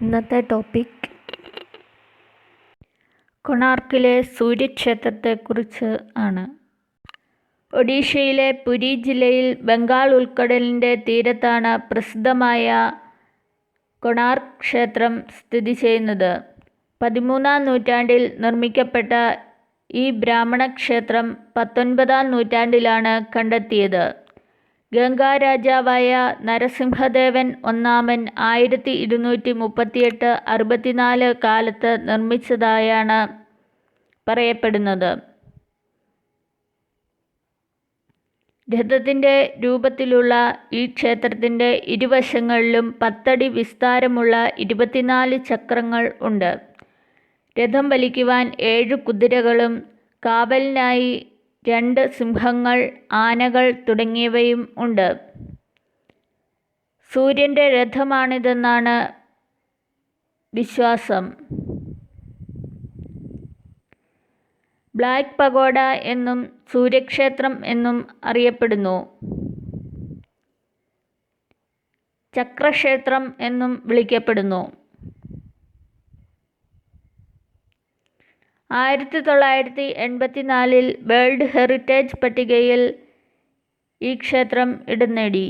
ഇന്നത്തെ ടോപ്പിക് കൊണാർക്കിലെ സൂര്യക്ഷേത്രത്തെക്കുറിച്ച് ആണ്. ഒഡീഷയിലെ പുരി ജില്ലയിൽ ബംഗാൾ ഉൾക്കടലിൻ്റെ തീരത്താണ് പ്രസിദ്ധമായ കൊണാർക്ക് ക്ഷേത്രം സ്ഥിതി ചെയ്യുന്നത്. 13-ാം നൂറ്റാണ്ടിൽ നിർമ്മിക്കപ്പെട്ട ഈ ബ്രാഹ്മണ ക്ഷേത്രം 19-ാം നൂറ്റാണ്ടിലാണ് കണ്ടെത്തിയത്. ഗംഗാ രാജാവായ നരസിംഹദേവൻ ഒന്നാമൻ 1238-64 കാലത്ത് നിർമ്മിച്ചതായാണ് പറയപ്പെടുന്നത്. രഥത്തിൻ്റെ രൂപത്തിലുള്ള ഈ ക്ഷേത്രത്തിൻ്റെ ഇരുവശങ്ങളിലും 10 അടി വിസ്താരമുള്ള 24 ചക്രങ്ങൾ ഉണ്ട്. രഥം വലിക്കുവാൻ 7 കുതിരകളും കാവലിനായി 2 സിംഹങ്ങൾ, ആനകൾ തുടങ്ങിയവയും ഉണ്ട്. സൂര്യൻ്റെ രഥമാണിതെന്നാണ് വിശ്വാസം. ബ്ലാക്ക് പഗോഡ എന്നും സൂര്യക്ഷേത്രം എന്നും അറിയപ്പെടുന്നു. ചക്രക്ഷേത്രം എന്നും വിളിക്കപ്പെടുന്നു. 1984 വേൾഡ് ഹെറിറ്റേജ് പട്ടികയിൽ ഈ ക്ഷേത്രം ഇടം നേടി.